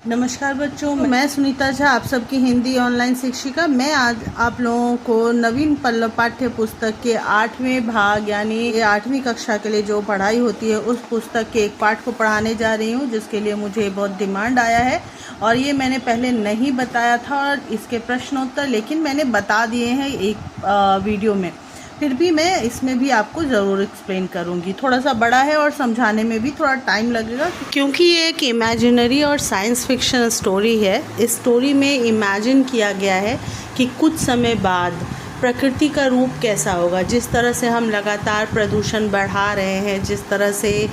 नमस्कार बच्चों, मैं सुनीता झा, आप सबकी हिंदी ऑनलाइन शिक्षिका। मैं आज आप लोगों को नवीन पल्लव पाठ्य पुस्तक के 8वें भाग यानी 8वीं कक्षा के लिए जो पढ़ाई होती है उस पुस्तक के एक पाठ को पढ़ाने जा रही हूँ, जिसके लिए मुझे बहुत डिमांड आया है और ये मैंने पहले नहीं बताया था और इसके प्रश्नोत्तर लेकिन मैंने बता दिए हैं एक वीडियो में। फिर भी मैं इसमें भी आपको ज़रूर एक्सप्लेन करूँगी। थोड़ा सा बड़ा है और समझाने में भी थोड़ा टाइम लगेगा, क्योंकि ये एक इमेजिनरी और साइंस फिक्शन स्टोरी है। इस स्टोरी में इमेजिन किया गया है कि कुछ समय बाद प्रकृति का रूप कैसा होगा। जिस तरह से हम लगातार प्रदूषण बढ़ा रहे हैं, जिस तरह से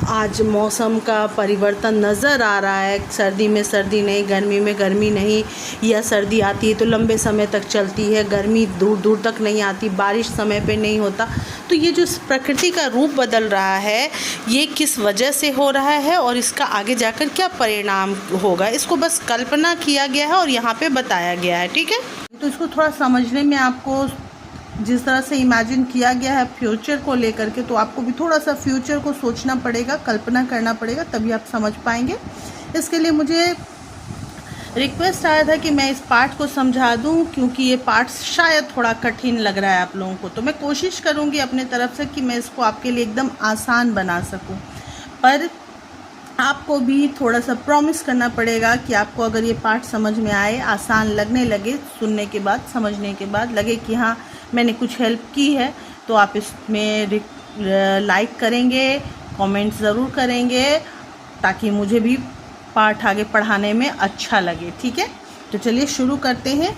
आज मौसम का परिवर्तन नज़र आ रहा है, सर्दी में सर्दी नहीं, गर्मी में गर्मी नहीं, या सर्दी आती है तो लंबे समय तक चलती है, गर्मी दूर दूर तक नहीं आती, बारिश समय पे नहीं होता। तो ये जो प्रकृति का रूप बदल रहा है, ये किस वजह से हो रहा है और इसका आगे जाकर क्या परिणाम होगा, इसको बस कल्पना किया गया है और यहाँ पे बताया गया है। ठीक है, तो इसको थोड़ा समझने में आपको जिस तरह से इमेजिन किया गया है फ्यूचर को लेकर के, तो आपको भी थोड़ा सा फ्यूचर को सोचना पड़ेगा, कल्पना करना पड़ेगा, तभी आप समझ पाएंगे। इसके लिए मुझे रिक्वेस्ट आया था कि मैं इस पाठ को समझा दूं, क्योंकि ये पाठ शायद थोड़ा कठिन लग रहा है आप लोगों को। तो मैं कोशिश करूंगी अपने तरफ से कि मैं इसको आपके लिए एकदम आसान बना सकूं, पर आपको भी थोड़ा सा प्रॉमिस करना पड़ेगा कि आपको अगर ये पाठ समझ में आए, आसान लगने लगे, सुनने के बाद, समझने के बाद लगे कि हाँ मैंने कुछ हेल्प की है, तो आप इसमें लाइक करेंगे, कमेंट ज़रूर करेंगे, ताकि मुझे भी पाठ आगे पढ़ाने में अच्छा लगे। ठीक है, तो चलिए शुरू करते हैं।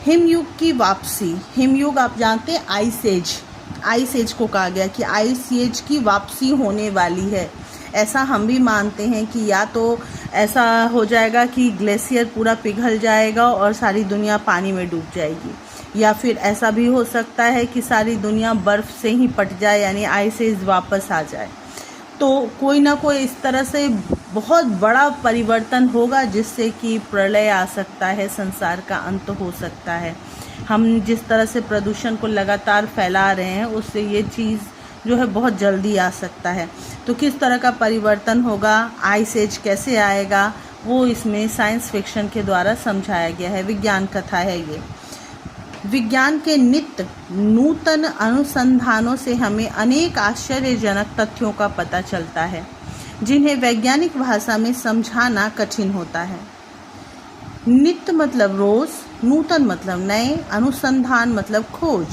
हिमयुग की वापसी। हिमयुग आप जानते हैं आइस एज को कहा गया कि आइस एज की वापसी होने वाली है। ऐसा हम भी मानते हैं कि या तो ऐसा हो जाएगा कि ग्लेशियर पूरा पिघल जाएगा और सारी दुनिया पानी में डूब जाएगी, या फिर ऐसा भी हो सकता है कि सारी दुनिया बर्फ़ से ही पट जाए, यानी आइस एज वापस आ जाए। तो कोई ना कोई इस तरह से बहुत बड़ा परिवर्तन होगा जिससे कि प्रलय आ सकता है, संसार का अंत हो सकता है। हम जिस तरह से प्रदूषण को लगातार फैला रहे हैं, उससे ये चीज़ जो है बहुत जल्दी आ सकता है। तो किस तरह का परिवर्तन होगा, आइस एज कैसे आएगा, वो इसमें साइंस फिक्शन के द्वारा समझाया गया है। विज्ञान कथा है ये। विज्ञान के नित्य नूतन अनुसंधानों से हमें अनेक आश्चर्यजनक तथ्यों का पता चलता है, जिन्हें वैज्ञानिक भाषा में समझाना कठिन होता है। नित्य मतलब रोज, नूतन मतलब नए, अनुसंधान मतलब खोज,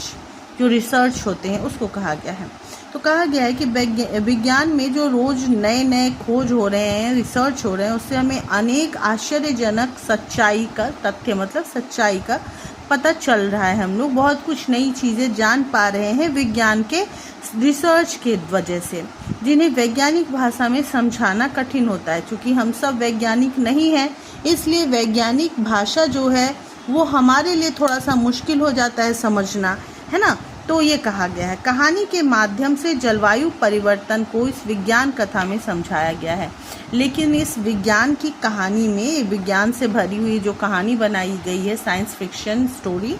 जो रिसर्च होते हैं उसको कहा गया है। तो कहा गया है कि विज्ञान में जो रोज नए नए खोज हो रहे हैं, रिसर्च हो रहे हैं, उससे हमें अनेक आश्चर्यजनक सच्चाई का, तथ्य मतलब सच्चाई का पता चल रहा है। हम लोग बहुत कुछ नई चीज़ें जान पा रहे हैं विज्ञान के रिसर्च के वजह से, जिन्हें वैज्ञानिक भाषा में समझाना कठिन होता है। क्योंकि हम सब वैज्ञानिक नहीं हैं, इसलिए वैज्ञानिक भाषा जो है वो हमारे लिए थोड़ा सा मुश्किल हो जाता है समझना, है ना। तो ये कहा गया है, कहानी के माध्यम से जलवायु परिवर्तन को इस विज्ञान कथा में समझाया गया है। लेकिन इस विज्ञान की कहानी में, विज्ञान से भरी हुई जो कहानी बनाई गई है, साइंस फिक्शन स्टोरी,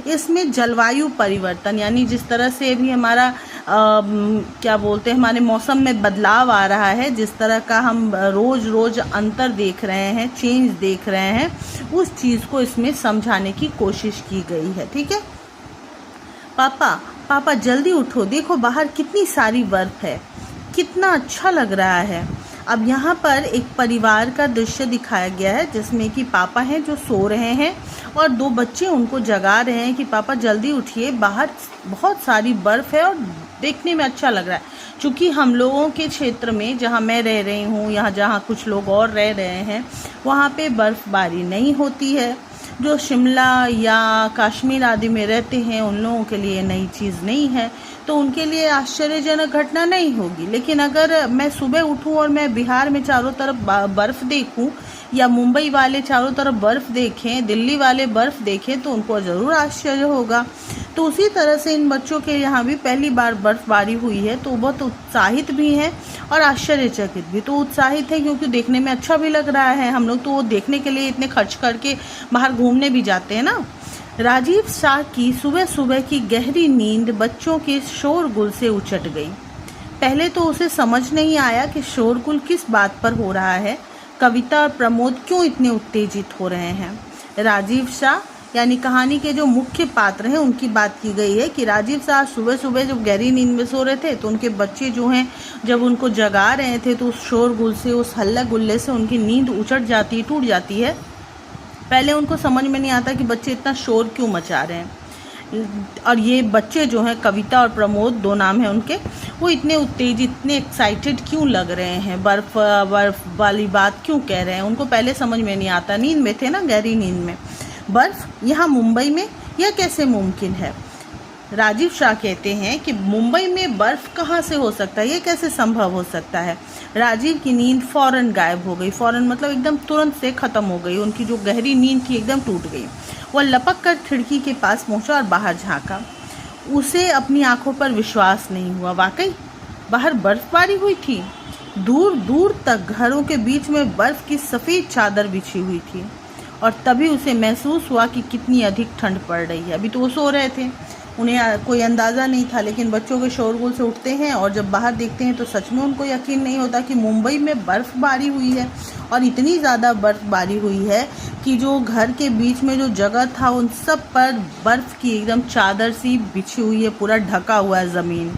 इसमें जलवायु परिवर्तन यानी जिस तरह से भी हमारा क्या बोलते हैं, हमारे मौसम में बदलाव आ रहा है, जिस तरह का हम रोज रोज अंतर देख रहे हैं, चेंज देख रहे हैं, उस चीज़ को इसमें समझाने की कोशिश की गई है। ठीक है। पापा जल्दी उठो, देखो बाहर कितनी सारी बर्फ है, कितना अच्छा लग रहा है। अब यहाँ पर एक परिवार का दृश्य दिखाया गया है, जिसमें कि पापा हैं जो सो रहे हैं और दो बच्चे उनको जगा रहे हैं कि पापा जल्दी उठिए, बाहर बहुत सारी बर्फ़ है और देखने में अच्छा लग रहा है। क्योंकि हम लोगों के क्षेत्र में, जहाँ मैं रह रही हूँ, यहाँ जहाँ कुछ लोग और रह रहे हैं, वहाँ पे बर्फ़बारी नहीं होती है। जो शिमला या कश्मीर आदि में रहते हैं, उन लोगों के लिए नई चीज़ नहीं है, तो उनके लिए आश्चर्यजनक घटना नहीं होगी। लेकिन अगर मैं सुबह उठूं और मैं बिहार में चारों तरफ बर्फ़ देखूं, या मुंबई वाले चारों तरफ बर्फ़ देखें, दिल्ली वाले बर्फ़ देखें, तो उनको ज़रूर आश्चर्य होगा। तो उसी तरह से इन बच्चों के यहाँ भी पहली बार बर्फ़बारी हुई है, तो बहुत उत्साहित भी हैं और आश्चर्यचकित भी। तो उत्साहित है क्योंकि देखने में अच्छा भी लग रहा है। हम लोग तो वो देखने के लिए इतने खर्च करके बाहर घूमने भी जाते हैं ना। राजीव शाह की सुबह सुबह की गहरी नींद बच्चों के शोरगुल से उचट गई। पहले तो उसे समझ नहीं आया कि शोरगुल किस बात पर हो रहा है। कविता और प्रमोद क्यों इतने उत्तेजित हो रहे हैं। राजीव शाह यानी कहानी के जो मुख्य पात्र हैं उनकी बात की गई है कि राजीव शाह सुबह सुबह जब गहरी नींद में सो रहे थे तो उनके बच्चे जो हैं जब उनको जगा रहे थे तो उस शोरगुल से, उस हल्ला गुल्ले से उनकी नींद उचट जाती है, टूट जाती है। पहले उनको समझ में नहीं आता कि बच्चे इतना शोर क्यों मचा रहे हैं। और ये बच्चे जो हैं, कविता और प्रमोद, दो नाम हैं उनके, वो इतने उत्तेजित, इतने एक्साइटेड क्यों लग रहे हैं, बर्फ़ वाली बात क्यों कह रहे हैं, उनको पहले समझ में नहीं आता। नींद में थे ना, गहरी नींद में। बर्फ़ यहाँ मुंबई में, यह कैसे मुमकिन है। राजीव शाह कहते हैं कि मुंबई में बर्फ़ कहाँ से हो सकता है, ये कैसे संभव हो सकता है। राजीव की नींद फ़ौरन गायब हो गई। फ़ौरन मतलब एकदम तुरंत से ख़त्म हो गई। उनकी जो गहरी नींद थी एकदम टूट गई। वह लपक कर खिड़की के पास पहुंचा और बाहर झांका। उसे अपनी आंखों पर विश्वास नहीं हुआ। वाकई बाहर बर्फबारी हुई थी। दूर दूर तक घरों के बीच में बर्फ़ की सफ़ेद चादर बिछी हुई थी। और तभी उसे महसूस हुआ कि कितनी अधिक ठंड पड़ रही है। अभी तो वो सो रहे थे, उन्हें कोई अंदाज़ा नहीं था, लेकिन बच्चों के शोरगुल से उठते हैं और जब बाहर देखते हैं तो सच में उनको यकीन नहीं होता कि मुंबई में बर्फ़बारी हुई है। और इतनी ज़्यादा बर्फ़बारी हुई है कि जो घर के बीच में जो जगह था उन सब पर बर्फ़ की एकदम चादर सी बिछी हुई है, पूरा ढका हुआ है ज़मीन।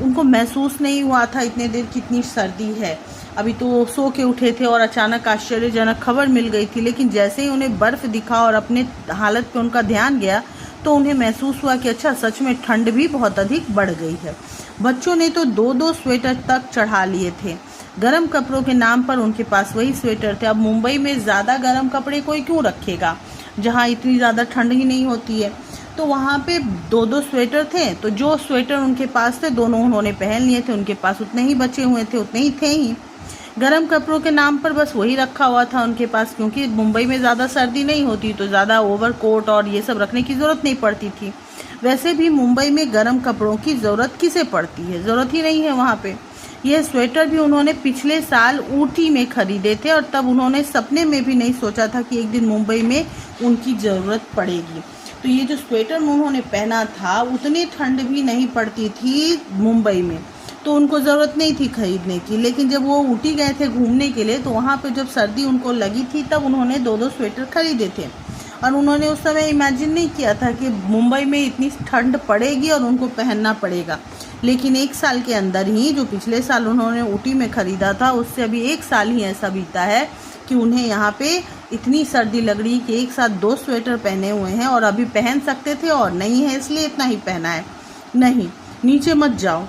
उनको महसूस नहीं हुआ था इतने देर कितनी सर्दी है। अभी तो वो सो के उठे थे और अचानक आश्चर्यजनक खबर मिल गई थी। लेकिन जैसे ही उन्हें बर्फ़ दिखा और अपने हालत पे उनका ध्यान गया तो उन्हें महसूस हुआ कि अच्छा, सच में ठंड भी बहुत अधिक बढ़ गई है। बच्चों ने तो 2-2 स्वेटर तक चढ़ा लिए थे। गर्म कपड़ों के नाम पर उनके पास वही स्वेटर थे। अब मुंबई में ज़्यादा गर्म कपड़े कोई क्यों रखेगा जहाँ इतनी ज़्यादा ठंड ही नहीं होती है। तो वहाँ पे 2-2 स्वेटर थे, तो जो स्वेटर उनके पास थे दोनों उन्होंने पहन लिए थे। उनके पास उतने ही बचे हुए थे, उतने ही थे ही। गर्म कपड़ों के नाम पर बस वही रखा हुआ था उनके पास, क्योंकि मुंबई में ज़्यादा सर्दी नहीं होती तो ज़्यादा ओवरकोट और ये सब रखने की ज़रूरत नहीं पड़ती थी। वैसे भी मुंबई में गर्म कपड़ों की ज़रूरत किसे पड़ती है, ज़रूरत ही नहीं है वहाँ पे। यह स्वेटर भी उन्होंने पिछले साल ऊटी में खरीदे थे और तब उन्होंने सपने में भी नहीं सोचा था कि एक दिन मुंबई में उनकी ज़रूरत पड़ेगी। तो ये जो स्वेटर उन्होंने पहना था उतनी ठंड भी नहीं पड़ती थी मुंबई में, तो उनको ज़रूरत नहीं थी खरीदने की। लेकिन जब वो ऊटी गए थे घूमने के लिए तो वहाँ पे जब सर्दी उनको लगी थी तब उन्होंने 2-2 स्वेटर खरीदे थे। और उन्होंने उस समय इमेजिन नहीं किया था कि मुंबई में इतनी ठंड पड़ेगी और उनको पहनना पड़ेगा। लेकिन 1 साल के अंदर ही, जो पिछले साल उन्होंने ऊटी में ख़रीदा था, उससे अभी 1 साल ही ऐसा बीता है कि उन्हें यहाँ पे इतनी सर्दी लग रही कि एक साथ 2 स्वेटर पहने हुए हैं। और अभी पहन सकते थे और नहीं है इसलिए इतना ही पहना है। नहीं, नीचे मत जाओ,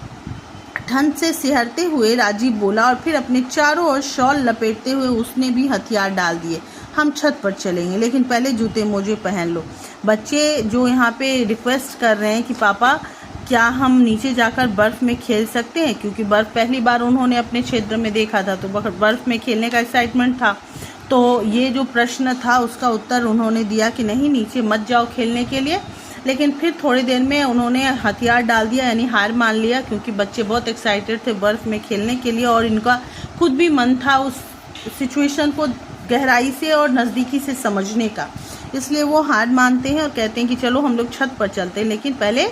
ठंड से सिहरते हुए राजीव बोला। और फिर अपने चारों ओर शॉल लपेटते हुए उसने भी हथियार डाल दिए। हम छत पर चलेंगे, लेकिन पहले जूते मोजे पहन लो। बच्चे जो यहाँ पे रिक्वेस्ट कर रहे हैं कि पापा क्या हम नीचे जाकर बर्फ़ में खेल सकते हैं, क्योंकि बर्फ़ पहली बार उन्होंने अपने क्षेत्र में देखा था तो बर्फ़ में खेलने का एक्साइटमेंट था। तो ये जो प्रश्न था उसका उत्तर उन्होंने दिया कि नहीं, नीचे मत जाओ खेलने के लिए। लेकिन फिर थोड़ी देर में उन्होंने हथियार डाल दिया, यानी हार मान लिया, क्योंकि बच्चे बहुत एक्साइटेड थे बर्फ़ में खेलने के लिए और इनका खुद भी मन था उस सिचुएशन को गहराई से और नज़दीकी से समझने का। इसलिए वो हार मानते हैं और कहते हैं कि चलो हम लोग छत पर चलते हैं, लेकिन पहले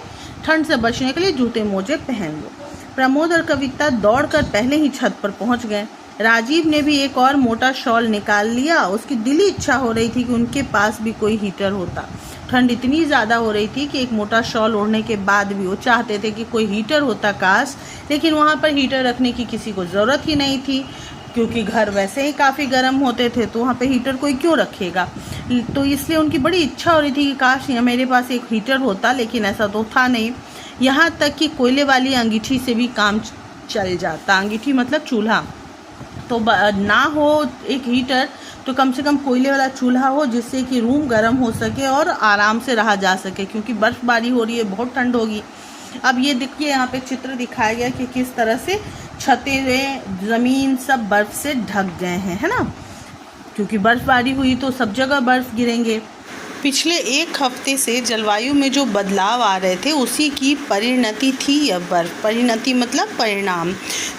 ठंड से बचने के लिए जूते मोजे पहन लो। प्रमोद और कविता दौड़कर पहले ही छत पर पहुंच गए। राजीव ने भी एक और मोटा शॉल निकाल लिया। उसकी दिली इच्छा हो रही थी कि उनके पास भी कोई हीटर होता। ठंड इतनी ज़्यादा हो रही थी कि एक मोटा शॉल ओढ़ने के बाद भी वो चाहते थे कि कोई हीटर होता काश, लेकिन वहाँ पर हीटर रखने की किसी को ज़रूरत ही नहीं थी, क्योंकि घर वैसे ही काफ़ी गर्म होते थे, तो वहाँ पे हीटर कोई क्यों रखेगा। तो इसलिए उनकी बड़ी इच्छा हो रही थी कि काश मेरे पास एक हीटर होता, लेकिन ऐसा तो था नहीं। यहाँ तक कि कोयले वाली अंगीठी से भी काम चल जाता। अंगीठी मतलब चूल्हा, तो ना हो एक हीटर तो कम से कम कोयले वाला चूल्हा हो, जिससे कि रूम गर्म हो सके और आराम से रहा जा सके, क्योंकि बर्फ़बारी हो रही है, बहुत ठंड होगी। अब ये देखिए यहाँ पे चित्र दिखाया गया कि किस तरह से छतें, ज़मीन सब बर्फ़ से ढक गए हैं, है ना, क्योंकि बर्फ़बारी हुई तो सब जगह बर्फ़ गिरेंगे। पिछले 1 हफ्ते से जलवायु में जो बदलाव आ रहे थे उसी की परिणति थी यह बर्फ़। परिणति मतलब परिणाम।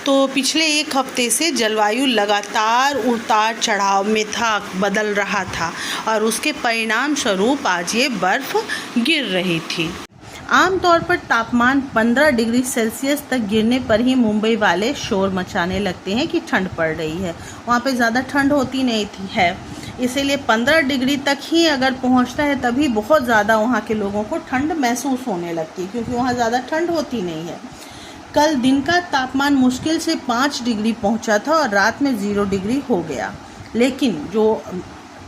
तो पिछले 1 हफ्ते से जलवायु लगातार उतार चढ़ाव में था, बदल रहा था, और उसके परिणाम स्वरूप आज ये बर्फ़ गिर रही थी। आमतौर पर तापमान 15 डिग्री सेल्सियस तक गिरने पर ही मुंबई वाले शोर मचाने लगते हैं कि ठंड पड़ रही है। वहाँ पे ज़्यादा ठंड होती नहीं थी है, इसीलिए 15 डिग्री तक ही अगर पहुँचता है तभी बहुत ज़्यादा वहाँ के लोगों को ठंड महसूस होने लगती है, क्योंकि वहाँ ज़्यादा ठंड होती नहीं है। कल दिन का तापमान मुश्किल से 5 डिग्री पहुँचा था और रात में 0 डिग्री हो गया, लेकिन जो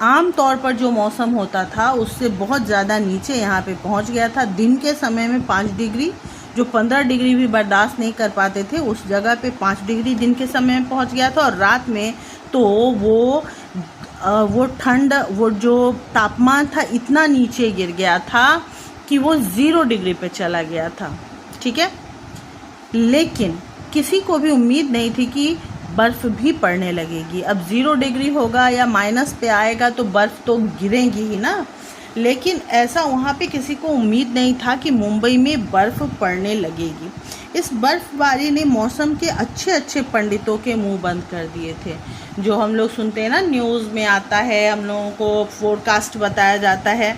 आम तौर पर जो मौसम होता था उससे बहुत ज़्यादा नीचे यहाँ पे पहुँच गया था। दिन के समय में 5 डिग्री, जो 15 डिग्री भी बर्दाश्त नहीं कर पाते थे, उस जगह पे 5 डिग्री दिन के समय में पहुँच गया था। और रात में तो वो ठंड, वो जो तापमान था इतना नीचे गिर गया था कि वो 0 डिग्री पे चला गया था। ठीक है, लेकिन किसी को भी उम्मीद नहीं थी कि बर्फ़ भी पड़ने लगेगी। अब 0 डिग्री होगा या माइनस पे आएगा तो बर्फ़ तो गिरेगी ही ना, लेकिन ऐसा वहाँ पे किसी को उम्मीद नहीं था कि मुंबई में बर्फ़ पड़ने लगेगी। इस बर्फ़बारी ने मौसम के अच्छे अच्छे पंडितों के मुंह बंद कर दिए थे। जो हम लोग सुनते हैं ना, न्यूज़ में आता है, हम लोगों को फोरकास्ट बताया जाता है,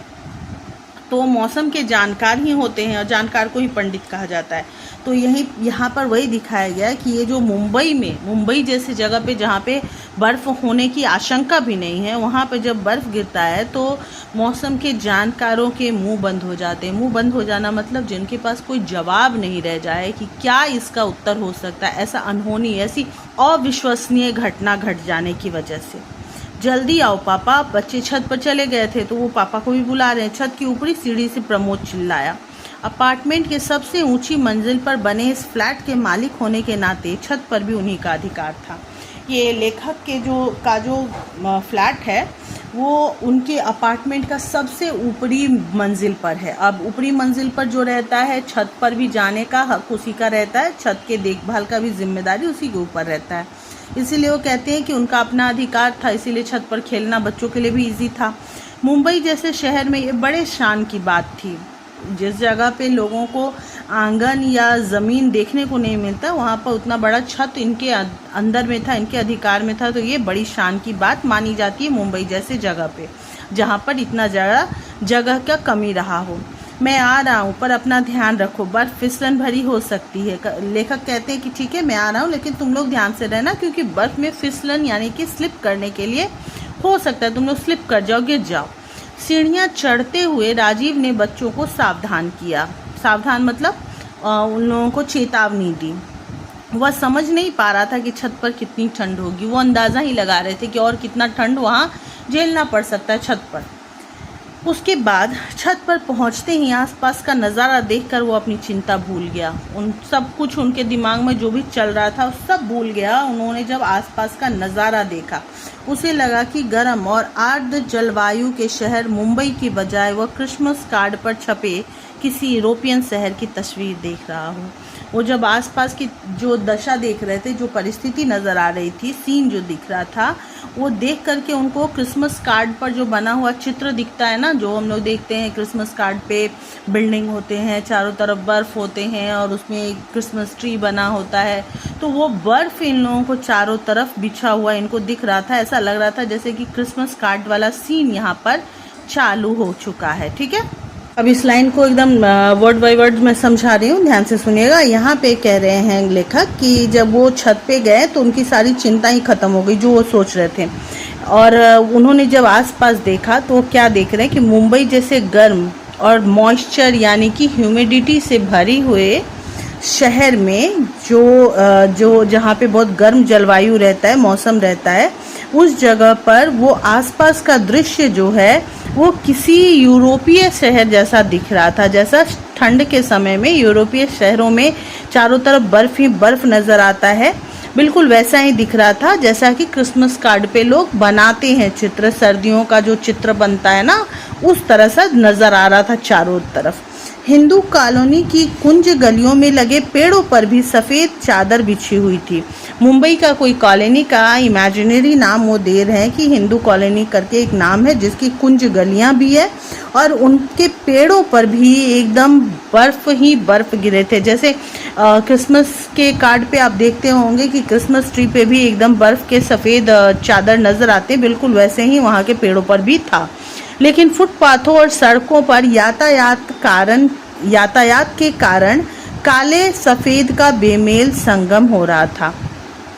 तो मौसम के जानकार ही होते हैं और जानकार को ही पंडित कहा जाता है। तो यहाँ पर वही दिखाया गया कि ये जो मुंबई जैसी जगह पे जहाँ पे बर्फ़ होने की आशंका भी नहीं है, वहाँ पे जब बर्फ़ गिरता है तो मौसम के जानकारों के मुंह बंद हो जाते हैं। मुंह बंद हो जाना मतलब जिनके पास कोई जवाब नहीं रह जाए कि क्या इसका उत्तर हो सकता है, ऐसा अनहोनी, ऐसी अविश्वसनीय घटना घट जाने की वजह से। जल्दी आओ पापा, बच्चे छत पर चले गए थे तो वो पापा को भी बुला रहे हैं। छत की ऊपरी सीढ़ी से प्रमोद चिल्लाया। अपार्टमेंट के सबसे ऊंची मंजिल पर बने इस फ्लैट के मालिक होने के नाते छत पर भी उन्हीं का अधिकार था। ये लेखक के जो फ्लैट है वो उनके अपार्टमेंट का सबसे ऊपरी मंजिल पर है। अब ऊपरी मंजिल पर जो रहता है, छत पर भी जाने का हक उसी का रहता है, छत के देखभाल का भी जिम्मेदारी उसी के ऊपर रहता है। इसीलिए वो कहते हैं कि उनका अपना अधिकार था, इसीलिए छत पर खेलना बच्चों के लिए भी इजी था। मुंबई जैसे शहर में ये बड़े शान की बात थी। जिस जगह पे लोगों को आंगन या ज़मीन देखने को नहीं मिलता, वहाँ पर उतना बड़ा छत इनके अंदर में था, इनके अधिकार में था। तो ये बड़ी शान की बात मानी जाती है मुंबई जैसे जगह पे, जहाँ पर इतना ज़्यादा जगह का कमी रहा हो। मैं आ रहा हूँ, पर अपना ध्यान रखो, बर्फ़ फिसलन भरी हो सकती है। लेखक कहते हैं कि ठीक है मैं आ रहा हूँ, लेकिन तुम लोग ध्यान से रहना, क्योंकि बर्फ़ में फिसलन यानी कि स्लिप करने के लिए हो सकता है तुम लोग स्लिप कर जाओ, गिर जाओ। सीढ़ियाँ चढ़ते हुए राजीव ने बच्चों को सावधान किया। सावधान मतलब उन लोगों को चेतावनी दी। वह समझ नहीं पा रहा था कि छत पर कितनी ठंड होगी, वो अंदाज़ा ही लगा रहे थे कि और कितना ठंड वहाँ झेलना पड़ सकता है छत पर। उसके बाद छत पर पहुंचते ही आसपास का नज़ारा देखकर वो अपनी चिंता भूल गया। उन सब कुछ उनके दिमाग में जो भी चल रहा था सब भूल गया। उन्होंने जब आसपास का नज़ारा देखा, उसे लगा कि गर्म और आर्द्र जलवायु के शहर मुंबई की बजाय वह क्रिसमस कार्ड पर छपे किसी यूरोपियन शहर की तस्वीर देख रहा हो। वो जब आसपास की जो दशा देख रहे थे, जो परिस्थिति नज़र आ रही थी, सीन जो दिख रहा था, वो देख करके उनको क्रिसमस कार्ड पर जो बना हुआ चित्र दिखता है ना, जो हम लोग देखते हैं क्रिसमस कार्ड पे, बिल्डिंग होते हैं, चारों तरफ बर्फ़ होते हैं और उसमें एक क्रिसमस ट्री बना होता है, तो वो बर्फ़ इन लोगों को चारों तरफ बिछा हुआ इनको दिख रहा था। ऐसा लग रहा था जैसे कि क्रिसमस कार्ड वाला सीन यहाँ पर चालू हो चुका है। ठीक है, अब इस लाइन को एकदम वर्ड बाय वर्ड मैं समझा रही हूँ, ध्यान से सुनिएगा। यहाँ पे कह रहे हैं लेखक कि जब वो छत पे गए तो उनकी सारी चिंता ही खत्म हो गई जो वो सोच रहे थे, और उन्होंने जब आसपास देखा तो क्या देख रहे हैं कि मुंबई जैसे गर्म और मॉइस्चर यानी कि ह्यूमिडिटी से भरी हुए शहर में जो जहाँ पे बहुत गर्म जलवायु रहता है, मौसम रहता है, उस जगह पर वो आसपास का दृश्य जो है वो किसी यूरोपीय शहर जैसा दिख रहा था। जैसा ठंड के समय में यूरोपीय शहरों में चारों तरफ बर्फ़ ही बर्फ़ नज़र आता है, बिल्कुल वैसा ही दिख रहा था जैसा कि क्रिसमस कार्ड पे लोग बनाते हैं चित्र, सर्दियों का जो चित्र बनता है ना, उस तरह से नज़र आ रहा था चारों तरफ। हिंदू कॉलोनी की कुंज गलियों में लगे पेड़ों पर भी सफ़ेद चादर बिछी हुई थी। मुंबई का कोई कॉलोनी का इमेजिनरी नाम वो दे रहे हैं कि हिंदू कॉलोनी करके एक नाम है जिसकी कुंज गलियां भी है, और उनके पेड़ों पर भी एकदम बर्फ़ ही बर्फ़ गिरे थे। जैसे क्रिसमस के कार्ड पे आप देखते होंगे कि क्रिसमस ट्री पे भी एकदम बर्फ़ के सफ़ेद चादर नज़र आते, बिल्कुल वैसे ही वहाँ के पेड़ों पर भी था। लेकिन फुटपाथों और सड़कों पर यातायात कारण यातायात के कारण काले सफ़ेद का बेमेल संगम हो रहा था।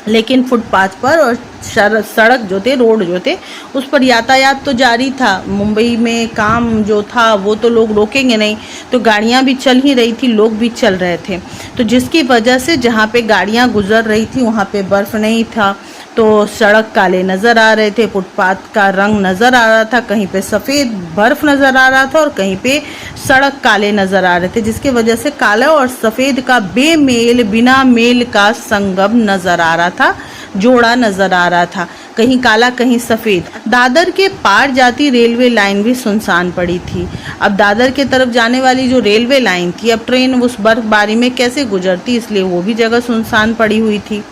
लेकिन फुटपाथ पर और सड़क जो थे, रोड जो थे, उस पर यातायात तो जारी था। मुंबई में काम जो था वो तो लोग रोकेंगे नहीं, तो गाड़ियां भी चल ही रही थी, लोग भी चल रहे थे। तो जिसकी वजह से जहां पे गाड़ियां गुजर रही थी वहां पे बर्फ़ नहीं था, तो सड़क काले नज़र आ रहे थे, फुटपाथ का रंग नज़र आ रहा था, कहीं पे सफ़ेद बर्फ़ नज़र आ रहा था और कहीं पे सड़क काले नज़र आ रहे थे, जिसकी वजह से काला और सफ़ेद का बेमेल, बिना मेल का संगम नज़र आ रहा था, जोड़ा नज़र आ रहा था, कहीं काला कहीं सफ़ेद। दादर के पार जाती रेलवे लाइन भी सुनसान पड़ी थी। अब दादर के तरफ जाने वाली जो रेलवे लाइन थी, अब ट्रेन उस बर्फबारी में कैसे गुजरती, इसलिए वो भी जगह सुनसान पड़ी हुई थी।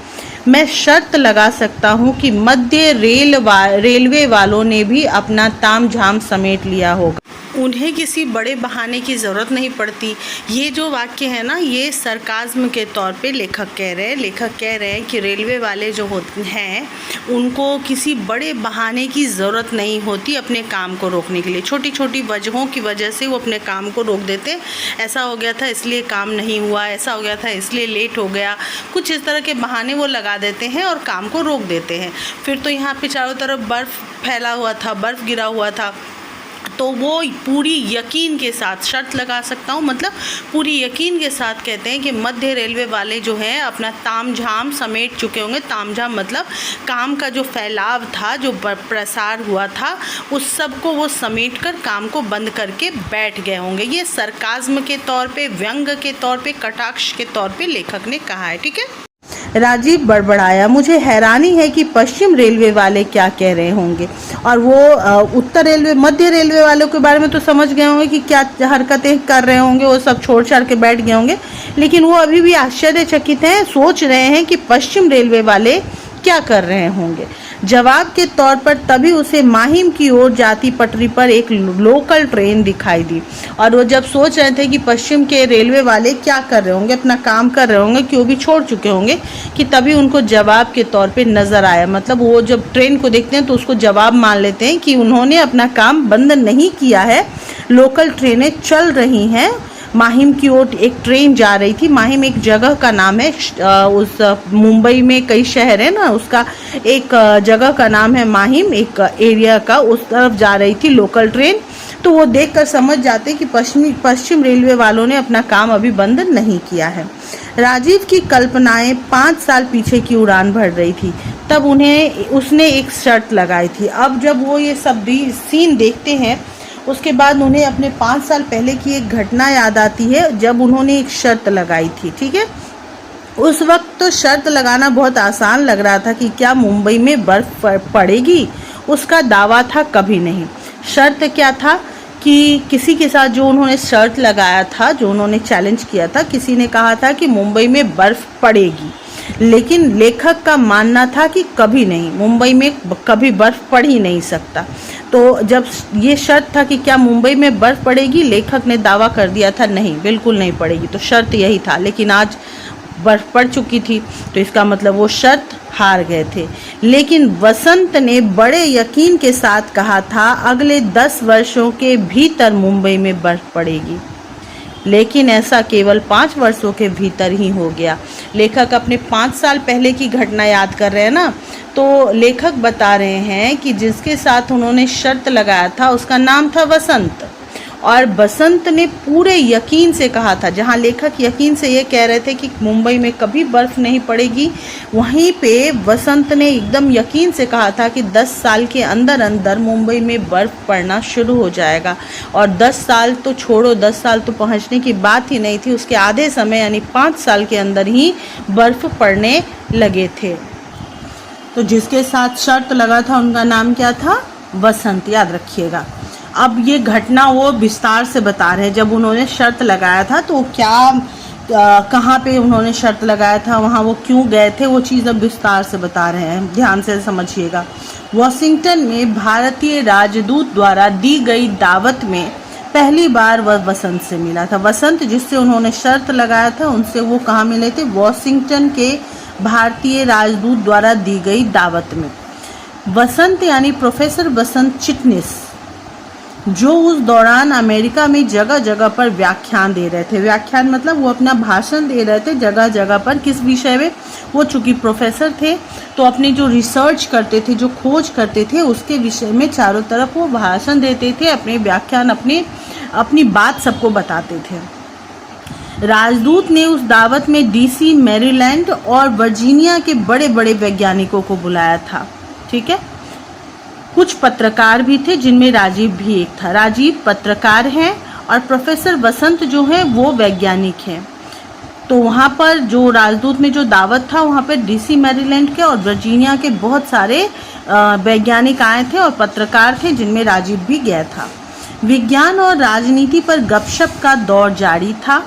मैं शर्त लगा सकता हूँ कि मध्य रेलवे वालों ने भी अपना तामझाम समेट लिया होगा, उन्हें किसी बड़े बहाने की ज़रूरत नहीं पड़ती। ये जो वाक्य है ना, ये सरकाज़्म के तौर पे लेखक कह रहे हैं कि रेलवे वाले जो होते हैं उनको किसी बड़े बहाने की ज़रूरत नहीं होती अपने काम को रोकने के लिए। छोटी छोटी वजहों की वजह से वो अपने काम को रोक देते। ऐसा हो गया था इसलिए काम नहीं हुआ, ऐसा हो गया था इसलिए लेट हो गया, कुछ इस तरह के बहाने वो लगा देते हैं और काम को रोक देते हैं। फिर तो यहाँ पे चारों तरफ बर्फ़ फैला हुआ था, बर्फ़ गिरा हुआ था, तो वो पूरी यकीन के साथ, शर्त लगा सकता हूँ मतलब पूरी यकीन के साथ कहते हैं कि मध्य रेलवे वाले जो हैं अपना तामझाम समेट चुके होंगे। तामझाम मतलब काम का जो फैलाव था, जो प्रसार हुआ था, उस सब को वो समेट कर काम को बंद करके बैठ गए होंगे। ये सरकाज़्म के तौर पे, व्यंग के तौर पे, कटाक्ष के तौर पे लेखक ने कहा है, ठीक है। राजीव बड़बड़ाया, मुझे हैरानी है कि पश्चिम रेलवे वाले क्या कह रहे होंगे। और वो उत्तर रेलवे, मध्य रेलवे वालों के बारे में तो समझ गए होंगे कि क्या हरकतें कर रहे होंगे, वो सब छोड़ छाड़ के बैठ गए होंगे, लेकिन वो अभी भी आश्चर्यचकित हैं, सोच रहे हैं कि पश्चिम रेलवे वाले क्या कर रहे होंगे। जवाब के तौर पर तभी उसे माहिम की ओर जाती पटरी पर एक लोकल ट्रेन दिखाई दी। और वो जब सोच रहे थे कि पश्चिम के रेलवे वाले क्या कर रहे होंगे, अपना काम कर रहे होंगे, कि वो भी छोड़ चुके होंगे, कि तभी उनको जवाब के तौर पे नज़र आया। मतलब वो जब ट्रेन को देखते हैं तो उसको जवाब मान लेते हैं कि उन्होंने अपना काम बंद नहीं किया है, लोकल ट्रेनें चल रही हैं। माहिम की ओर एक ट्रेन जा रही थी। माहिम एक जगह का नाम है, उस मुंबई में कई शहर है ना, उसका एक जगह का नाम है माहिम, एक एरिया का, उस तरफ जा रही थी लोकल ट्रेन। तो वो देखकर समझ जाते कि पश्चिम रेलवे वालों ने अपना काम अभी बंद नहीं किया है। राजीव की कल्पनाएं 5 साल पीछे की उड़ान भर रही थी। तब उसने एक शर्त लगाई थी। अब जब वो ये सब सीन देखते हैं, उसके बाद उन्हें अपने 5 साल पहले की एक घटना याद आती है, जब उन्होंने एक शर्त लगाई थी, ठीक है। उस वक्त तो शर्त लगाना बहुत आसान लग रहा था कि क्या मुंबई में बर्फ पड़ेगी, उसका दावा था कभी नहीं। शर्त क्या था कि किसी के साथ जो उन्होंने शर्त लगाया था, जो उन्होंने चैलेंज किया था, किसी ने कहा था कि मुंबई में बर्फ पड़ेगी, लेकिन लेखक का मानना था कि कभी नहीं, मुंबई में कभी बर्फ पड़ ही नहीं सकता। तो जब ये शर्त था कि क्या मुंबई में बर्फ पड़ेगी, लेखक ने दावा कर दिया था नहीं, बिल्कुल नहीं पड़ेगी। तो शर्त यही था, लेकिन आज बर्फ पड़ चुकी थी, तो इसका मतलब वो शर्त हार गए थे। लेकिन वसंत ने बड़े यकीन के साथ कहा था अगले 10 वर्षों के भीतर मुंबई में बर्फ पड़ेगी, लेकिन ऐसा केवल 5 वर्षों के भीतर ही हो गया। लेखक अपने 5 साल पहले की घटना याद कर रहे हैं ना, तो लेखक बता रहे हैं कि जिसके साथ उन्होंने शर्त लगाया था उसका नाम था वसंत, और बसंत ने पूरे यकीन से कहा था, जहां लेखक यकीन से ये कह रहे थे कि मुंबई में कभी बर्फ़ नहीं पड़ेगी, वहीं पे वसंत ने एकदम यकीन से कहा था कि 10 साल के अंदर अंदर मुंबई में बर्फ़ पड़ना शुरू हो जाएगा। और 10 साल तो छोड़ो, 10 साल तो पहुंचने की बात ही नहीं थी, उसके आधे समय यानी 5 साल के अंदर ही बर्फ़ पड़ने लगे थे। तो जिसके साथ शर्त लगा था उनका नाम क्या था? वसंत, याद रखिएगा। अब ये घटना वो विस्तार से बता रहे हैं, जब उन्होंने शर्त लगाया था तो कहाँ पे उन्होंने शर्त लगाया था, वहाँ वो क्यों गए थे, वो चीज़ अब विस्तार से बता रहे हैं, ध्यान से समझिएगा। वॉशिंगटन में भारतीय राजदूत द्वारा दी गई दावत में पहली बार वह वसंत से मिला था। वसंत जिससे उन्होंने शर्त लगाया था, उनसे वो कहाँ मिले थे? वॉशिंगटन के भारतीय राजदूत द्वारा दी गई दावत में। वसंत यानी प्रोफेसर बसंत चिटनिस जो उस दौरान अमेरिका में जगह जगह पर व्याख्यान दे रहे थे। व्याख्यान मतलब वो अपना भाषण दे रहे थे जगह जगह पर। किस विषय में? वो चूंकि प्रोफेसर थे तो अपनी जो रिसर्च करते थे, जो खोज करते थे, उसके विषय में चारों तरफ वो भाषण देते थे, अपने व्याख्यान, अपनी बात सबको बताते थे। राजदूत ने उस दावत में डीसी, मैरीलैंड और वर्जीनिया के बड़े बड़े वैज्ञानिकों को बुलाया था। ठीक है, कुछ पत्रकार भी थे जिनमें राजीव भी एक था। राजीव पत्रकार हैं और प्रोफेसर वसंत जो है वो वैज्ञानिक हैं। तो वहाँ पर जो राजदूत में जो दावत था, वहाँ पर डीसी, मैरीलैंड के और वर्जीनिया के बहुत सारे वैज्ञानिक आए थे और पत्रकार थे जिनमें राजीव भी गया था। विज्ञान और राजनीति पर गपशप का दौर जारी था,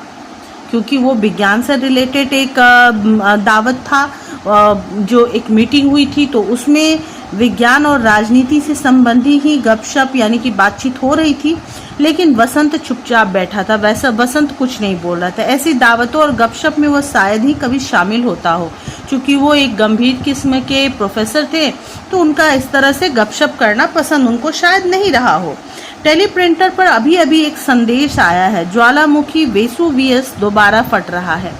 क्योंकि वो विज्ञान से रिलेटेड एक दावत था, जो एक मीटिंग हुई थी, तो उसमें विज्ञान और राजनीति से संबंधी ही गपशप यानी कि बातचीत हो रही थी। लेकिन वसंत चुपचाप बैठा था। वैसा वसंत कुछ नहीं बोल रहा था। ऐसी दावतों और गपशप में वो शायद ही कभी शामिल होता हो, क्योंकि वो एक गंभीर किस्म के प्रोफेसर थे, तो उनका इस तरह से गपशप करना पसंद उनको शायद नहीं रहा हो। टेलीप्रिंटर पर अभी अभी एक संदेश आया है, ज्वालामुखी वेसुवियस दोबारा फट रहा है।